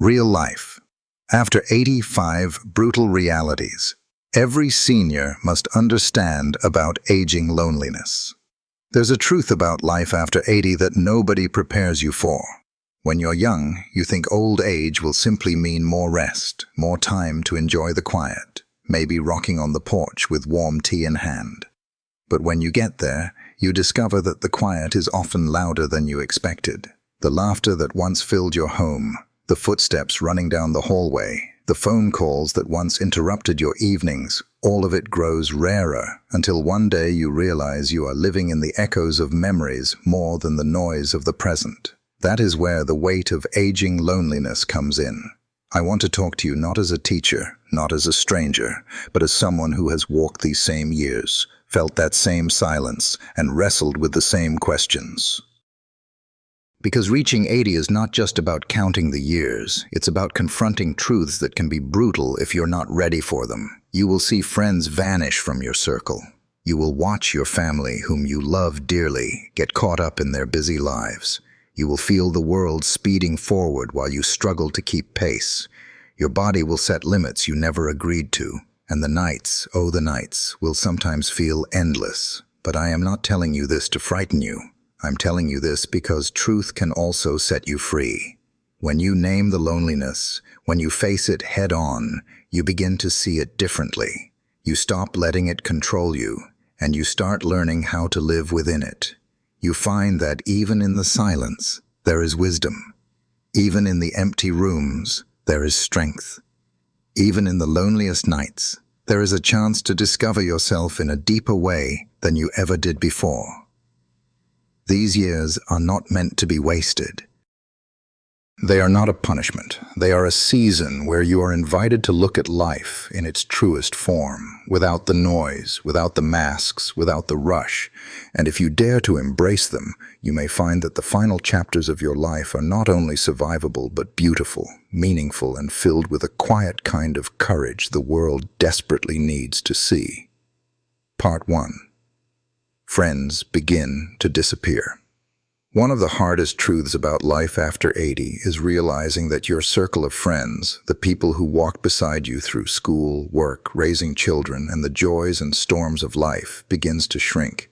Real life. After 85 brutal realities, every senior must understand about aging loneliness. There's a truth about life after 80 that nobody prepares you for. When you're young, you think old age will simply mean more rest, more time to enjoy the quiet, maybe rocking on the porch with warm tea in hand. But when you get there, you discover that the quiet is often louder than you expected. The laughter that once filled your home, the footsteps running down the hallway, the phone calls that once interrupted your evenings, all of it grows rarer until one day you realize you are living in the echoes of memories more than the noise of the present. That is where the weight of aging loneliness comes in. I want to talk to you not as a teacher, not as a stranger, but as someone who has walked these same years, felt that same silence, and wrestled with the same questions. Because reaching 80 is not just about counting the years, it's about confronting truths that can be brutal if you're not ready for them. You will see friends vanish from your circle. You will watch your family, whom you love dearly, get caught up in their busy lives. You will feel the world speeding forward while you struggle to keep pace. Your body will set limits you never agreed to, and the nights, oh the nights, will sometimes feel endless. But I am not telling you this to frighten you. I'm telling you this because truth can also set you free. When you name the loneliness, when you face it head on, you begin to see it differently. You stop letting it control you, and you start learning how to live within it. You find that even in the silence, there is wisdom. Even in the empty rooms, there is strength. Even in the loneliest nights, there is a chance to discover yourself in a deeper way than you ever did before. These years are not meant to be wasted. They are not a punishment. They are a season where you are invited to look at life in its truest form, without the noise, without the masks, without the rush. And if you dare to embrace them, you may find that the final chapters of your life are not only survivable but beautiful, meaningful, and filled with a quiet kind of courage the world desperately needs to see. Part 1. Friends begin to disappear. One of the hardest truths about life after 80 is realizing that your circle of friends, the people who walk beside you through school, work, raising children, and the joys and storms of life, begins to shrink.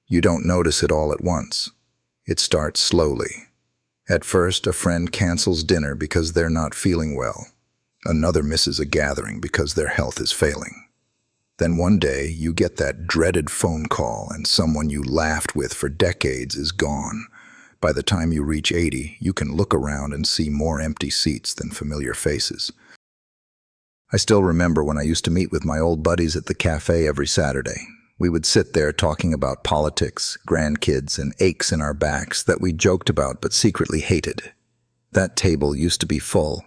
You don't notice it all at once. It starts slowly. At first, a friend cancels dinner because they're not feeling well. Another misses a gathering because their health is failing. Then one day, you get that dreaded phone call and someone you laughed with for decades is gone. By the time you reach 80, you can look around and see more empty seats than familiar faces. I still remember when I used to meet with my old buddies at the cafe every Saturday. We would sit there talking about politics, grandkids, and aches in our backs that we joked about but secretly hated. That table used to be full.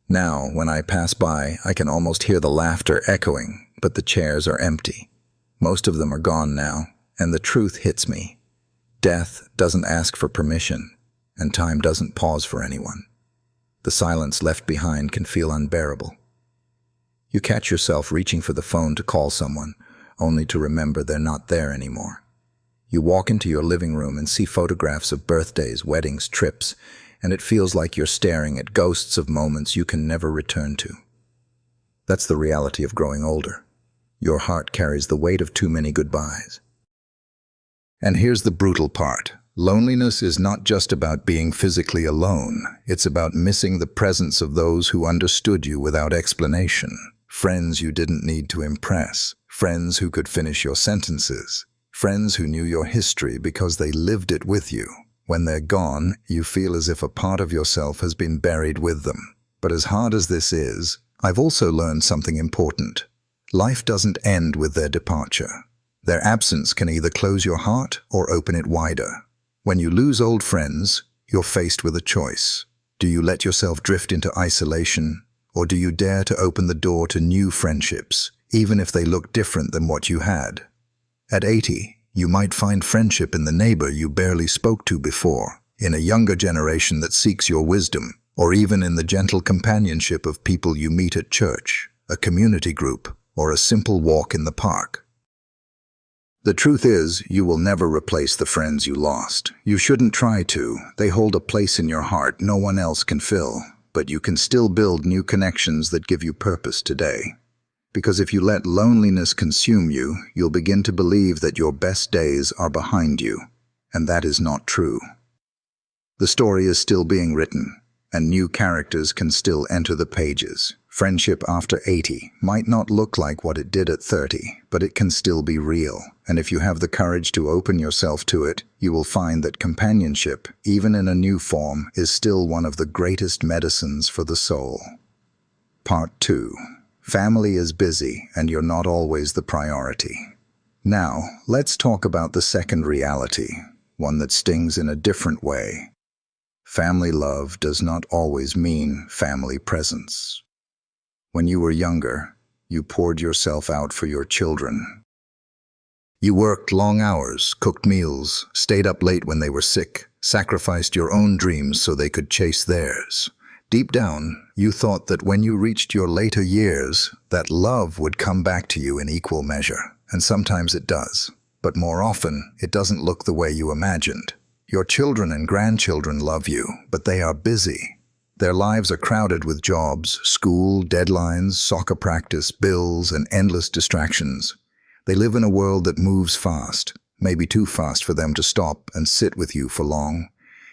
Now, when I pass by, I can almost hear the laughter echoing, but the chairs are empty. Most of them are gone now, and the truth hits me. Death doesn't ask for permission, and time doesn't pause for anyone. The silence left behind can feel unbearable. You catch yourself reaching for the phone to call someone, only to remember they're not there anymore. You walk into your living room and see photographs of birthdays, weddings, trips, and it feels like you're staring at ghosts of moments you can never return to. That's the reality of growing older. Your heart carries the weight of too many goodbyes. And here's the brutal part. Loneliness is not just about being physically alone. It's about missing the presence of those who understood you without explanation. Friends you didn't need to impress. Friends who could finish your sentences. Friends who knew your history because they lived it with you. When they're gone, you feel as if a part of yourself has been buried with them. But as hard as this is, I've also learned something important. Life doesn't end with their departure. Their absence can either close your heart or open it wider. When you lose old friends, you're faced with a choice. Do you let yourself drift into isolation, or do you dare to open the door to new friendships, even if they look different than what you had? At 80, you might find friendship in the neighbor you barely spoke to before, in a younger generation that seeks your wisdom, or even in the gentle companionship of people you meet at church, a community group, or a simple walk in the park. The truth is, you will never replace the friends you lost. You shouldn't try to. They hold a place in your heart no one else can fill. but you can still build new connections that give you purpose today. Because if you let loneliness consume you, you'll begin to believe that your best days are behind you, and that is not true. The story is still being written, and new characters can still enter the pages. Friendship after 80 might not look like what it did at 30, but it can still be real. And if you have the courage to open yourself to it, you will find that companionship, even in a new form, is still one of the greatest medicines for the soul. Part 2. Family is busy, and you're not always the priority. Now, let's talk about the second reality, one that stings in a different way. Family love does not always mean family presence. When you were younger, you poured yourself out for your children. You worked long hours, cooked meals, stayed up late when they were sick, sacrificed your own dreams so they could chase theirs. Deep down, you thought that when you reached your later years, that love would come back to you in equal measure. And sometimes it does. But more often, it doesn't look the way you imagined. Your children and grandchildren love you, but they are busy. Their lives are crowded with jobs, school, deadlines, soccer practice, bills, and endless distractions. They live in a world that moves fast, maybe too fast for them to stop and sit with you for long.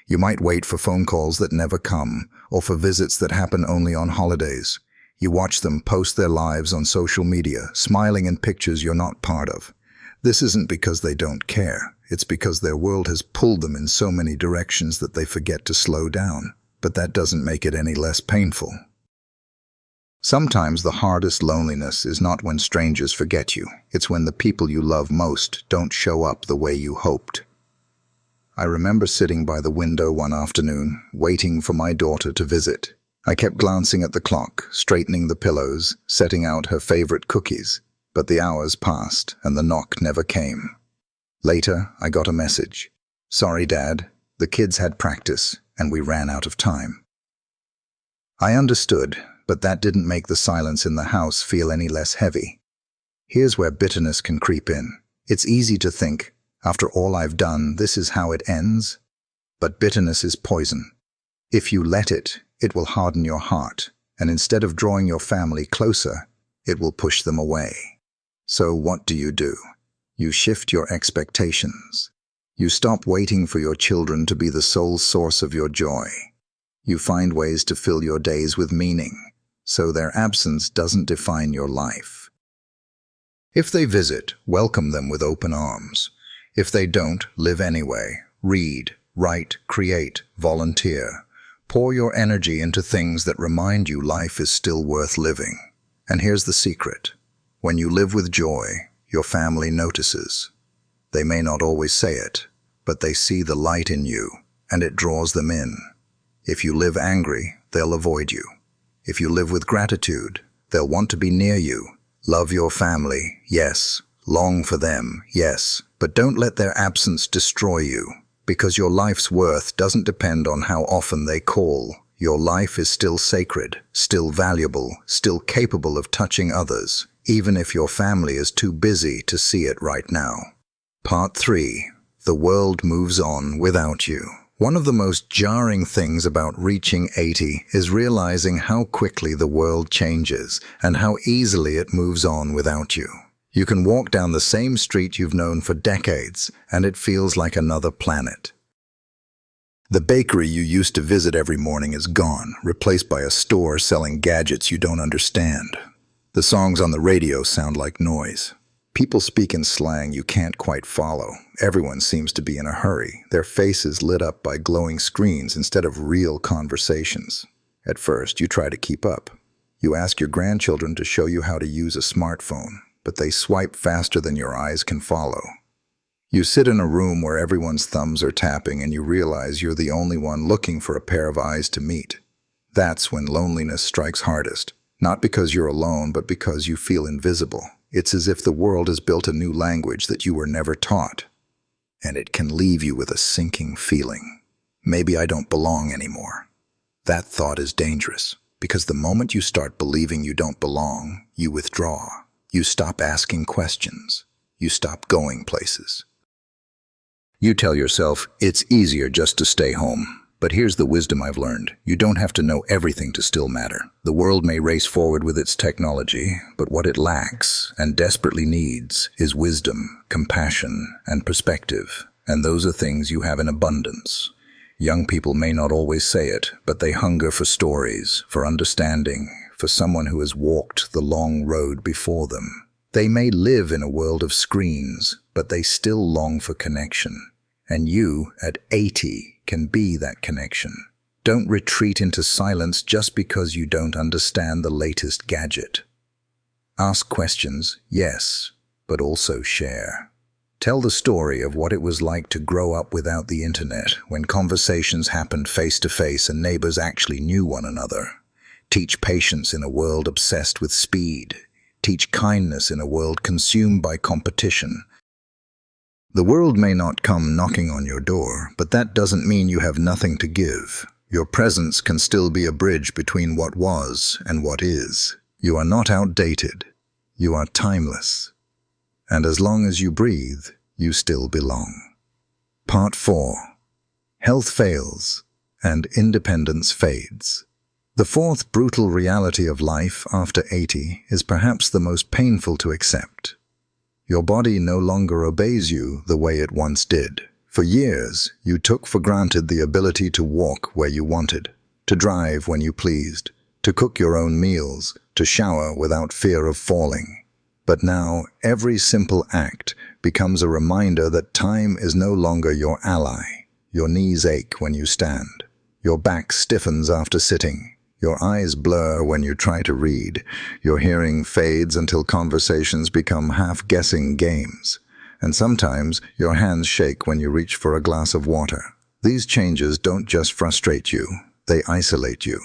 You might wait for phone calls that never come, or for visits that happen only on holidays. You watch them post their lives on social media, smiling in pictures you're not part of. This isn't because they don't care. It's because their world has pulled them in so many directions that they forget to slow down. But that doesn't make it any less painful. Sometimes the hardest loneliness is not when strangers forget you. It's when the people you love most don't show up the way you hoped. I remember sitting by the window one afternoon, waiting for my daughter to visit. I kept glancing at the clock, straightening the pillows, setting out her favorite cookies. But the hours passed, and the knock never came. Later, I got a message. "Sorry, Dad. The kids had practice, and we ran out of time." I understood, but that didn't make the silence in the house feel any less heavy. Here's where bitterness can creep in. It's easy to think, after all I've done, this is how it ends. But bitterness is poison. If you let it, it will harden your heart, and instead of drawing your family closer, it will push them away. So what do? You shift your expectations. You stop waiting for your children to be the sole source of your joy. You find ways to fill your days with meaning, so their absence doesn't define your life. If they visit, welcome them with open arms. If they don't, live anyway. Read, write, create, volunteer. Pour your energy into things that remind you life is still worth living. And here's the secret. When you live with joy, your family notices. They may not always say it, but they see the light in you, and it draws them in. If you live angry, they'll avoid you. If you live with gratitude, they'll want to be near you. Love your family, yes. Long for them, yes. But don't let their absence destroy you, because your life's worth doesn't depend on how often they call. Your life is still sacred, still valuable, still capable of touching others, even if your family is too busy to see it right now. Part 3. The world moves on without you. One of the most jarring things about reaching 80 is realizing how quickly the world changes and how easily it moves on without you. You can walk down the same street you've known for decades, and it feels like another planet. The bakery you used to visit every morning is gone, replaced by a store selling gadgets you don't understand. The songs on the radio sound like noise. People speak in slang you can't quite follow. Everyone seems to be in a hurry, their faces lit up by glowing screens instead of real conversations. At first, you try to keep up. You ask your grandchildren to show you how to use a smartphone, but they swipe faster than your eyes can follow. You sit in a room where everyone's thumbs are tapping and you realize you're the only one looking for a pair of eyes to meet. That's when loneliness strikes hardest. Not because you're alone, but because you feel invisible. It's as if the world has built a new language that you were never taught. And it can leave you with a sinking feeling. Maybe I don't belong anymore. That thought is dangerous, because the moment you start believing you don't belong, you withdraw. You stop asking questions. You stop going places. You tell yourself it's easier just to stay home. But here's the wisdom I've learned. You don't have to know everything to still matter. The world may race forward with its technology, but what it lacks and desperately needs is wisdom, compassion, and perspective. And those are things you have in abundance. Young people may not always say it, but they hunger for stories, for understanding, for someone who has walked the long road before them. They may live in a world of screens, but they still long for connection. And you, at 80, can be that connection. Don't retreat into silence just because you don't understand the latest gadget. Ask questions, yes, but also share. Tell the story of what it was like to grow up without the internet, when conversations happened face to face and neighbors actually knew one another. Teach patience in a world obsessed with speed. Teach kindness in a world consumed by competition. The world may not come knocking on your door, but that doesn't mean you have nothing to give. Your presence can still be a bridge between what was and what is. You are not outdated. You are timeless. And as long as you breathe, you still belong. Part 4. Health fails and independence fades. The fourth brutal reality of life after 80 is perhaps the most painful to accept. Your body no longer obeys you the way it once did. For years, you took for granted the ability to walk where you wanted, to drive when you pleased, to cook your own meals, to shower without fear of falling. But now, every simple act becomes a reminder that time is no longer your ally. Your knees ache when you stand. Your back stiffens after sitting. Your eyes blur when you try to read. Your hearing fades until conversations become half-guessing games. And sometimes your hands shake when you reach for a glass of water. These changes don't just frustrate you, they isolate you.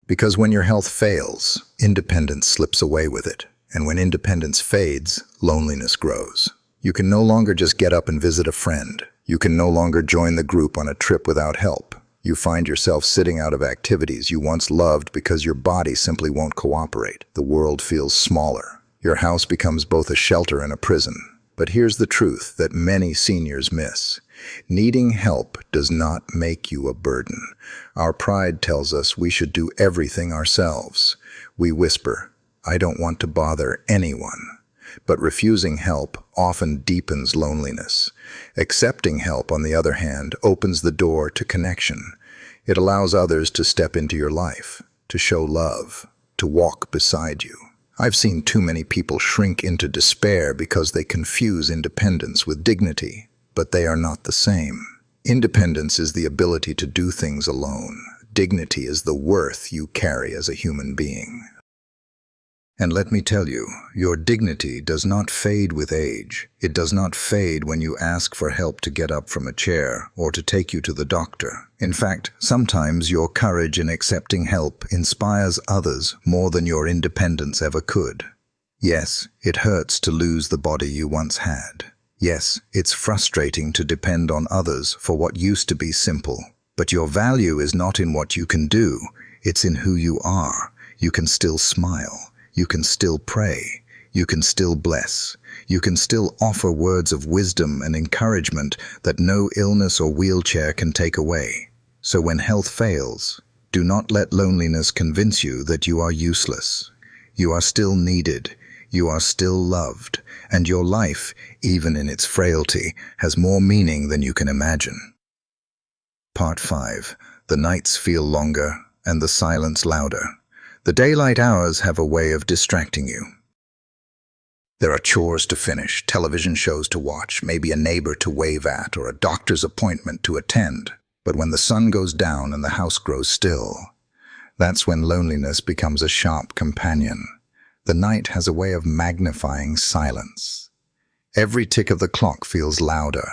Because when your health fails, independence slips away with it. And when independence fades, loneliness grows. You can no longer just get up and visit a friend. You can no longer join the group on a trip without help. You find yourself sitting out of activities you once loved because your body simply won't cooperate. The world feels smaller. Your house becomes both a shelter and a prison. But here's the truth that many seniors miss. Needing help does not make you a burden. Our pride tells us we should do everything ourselves. We whisper, "I don't want to bother anyone." But refusing help often deepens loneliness. Accepting help, on the other hand, opens the door to connection. It allows others to step into your life, to show love, to walk beside you. I've seen too many people shrink into despair because they confuse independence with dignity, but they are not the same. Independence is the ability to do things alone. Dignity is the worth you carry as a human being. And let me tell you, your dignity does not fade with age. It does not fade when you ask for help to get up from a chair or to take you to the doctor. In fact, sometimes your courage in accepting help inspires others more than your independence ever could. Yes, it hurts to lose the body you once had. Yes, it's frustrating to depend on others for what used to be simple. But your value is not in what you can do, it's in who you are. You can still smile. You can still pray. You can still bless. You can still offer words of wisdom and encouragement that no illness or wheelchair can take away. So when health fails, do not let loneliness convince you that you are useless. You are still needed. You are still loved. And your life, even in its frailty, has more meaning than you can imagine. Part 5. The nights feel longer and the silence louder. The daylight hours have a way of distracting you. There are chores to finish, television shows to watch, maybe a neighbor to wave at, or a doctor's appointment to attend. But when the sun goes down and the house grows still, that's when loneliness becomes a sharp companion. The night has a way of magnifying silence. Every tick of the clock feels louder.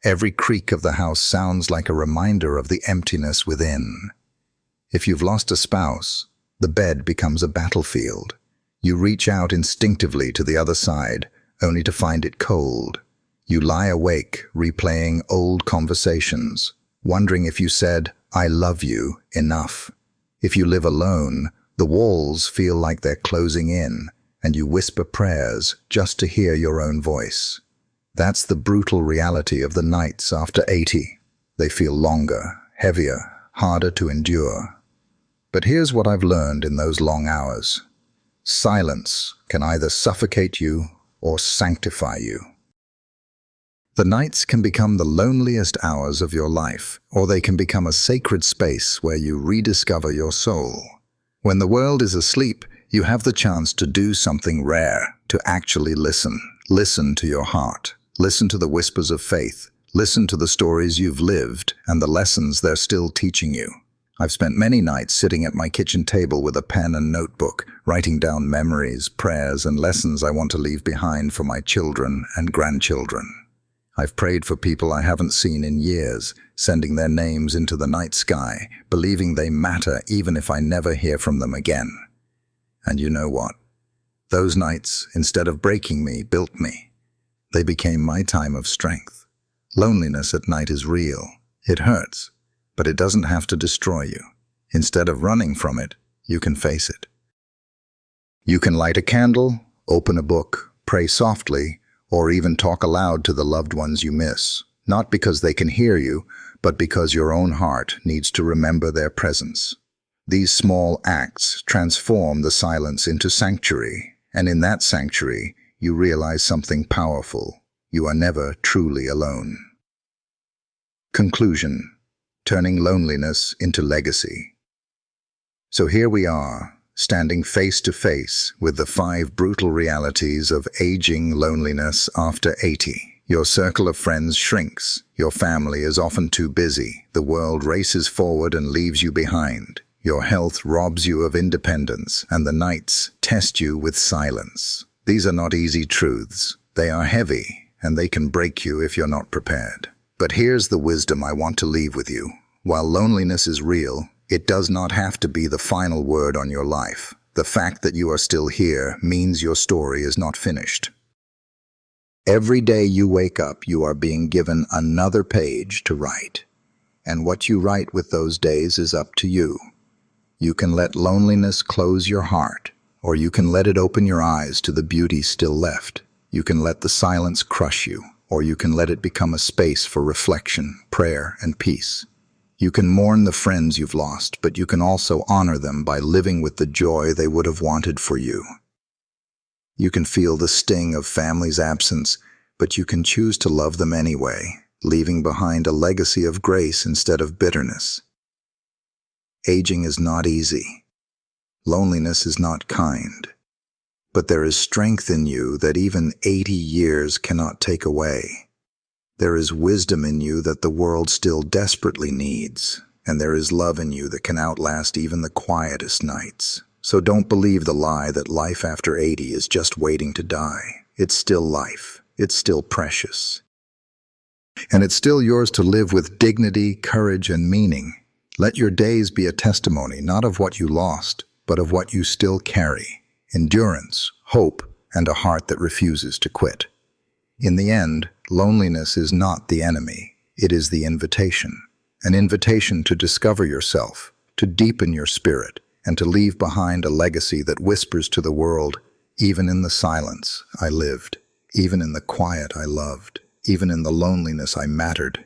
Every creak of the house sounds like a reminder of the emptiness within. If you've lost a spouse, the bed becomes a battlefield. You reach out instinctively to the other side, only to find it cold. You lie awake, replaying old conversations, wondering if you said, "I love you," enough. If you live alone, the walls feel like they're closing in, and you whisper prayers just to hear your own voice. That's the brutal reality of the nights after 80. They feel longer, heavier, harder to endure. But here's what I've learned in those long hours. Silence can either suffocate you or sanctify you. The nights can become the loneliest hours of your life, or they can become a sacred space where you rediscover your soul. When the world is asleep, you have the chance to do something rare, to actually listen. Listen to your heart. Listen to the whispers of faith. Listen to the stories you've lived and the lessons they're still teaching you. I've spent many nights sitting at my kitchen table with a pen and notebook, writing down memories, prayers, and lessons I want to leave behind for my children and grandchildren. I've prayed for people I haven't seen in years, sending their names into the night sky, believing they matter even if I never hear from them again. And you know what? Those nights, instead of breaking me, built me. They became my time of strength. Loneliness at night is real. It hurts, but it doesn't have to destroy you. Instead of running from it, you can face it. You can light a candle, open a book, pray softly, or even talk aloud to the loved ones you miss, not because they can hear you, but because your own heart needs to remember their presence. These small acts transform the silence into sanctuary, and in that sanctuary, you realize something powerful. You are never truly alone. Conclusion: turning loneliness into legacy. So here we are, standing face to face with the 5 brutal realities of aging loneliness after 80. Your circle of friends shrinks. Your family is often too busy. The world races forward and leaves you behind. Your health robs you of independence, and the nights test you with silence. These are not easy truths. They are heavy, and they can break you if you're not prepared. But here's the wisdom I want to leave with you. While loneliness is real, it does not have to be the final word on your life. The fact that you are still here means your story is not finished. Every day you wake up, you are being given another page to write. And what you write with those days is up to you. You can let loneliness close your heart, or you can let it open your eyes to the beauty still left. You can let the silence crush you, or you can let it become a space for reflection, prayer, and peace. You can mourn the friends you've lost, but you can also honor them by living with the joy they would have wanted for you. You can feel the sting of family's absence, but you can choose to love them anyway, leaving behind a legacy of grace instead of bitterness. Aging is not easy. Loneliness is not kind. But there is strength in you that even 80 years cannot take away. There is wisdom in you that the world still desperately needs, and there is love in you that can outlast even the quietest nights. So don't believe the lie that life after 80 is just waiting to die. It's still life. It's still precious. And it's still yours to live with dignity, courage, and meaning. Let your days be a testimony not of what you lost, but of what you still carry. Endurance, hope, and a heart that refuses to quit. In the end, loneliness is not the enemy. It is the invitation. An invitation to discover yourself, to deepen your spirit, and to leave behind a legacy that whispers to the world, even in the silence I lived, even in the quiet I loved, even in the loneliness I mattered,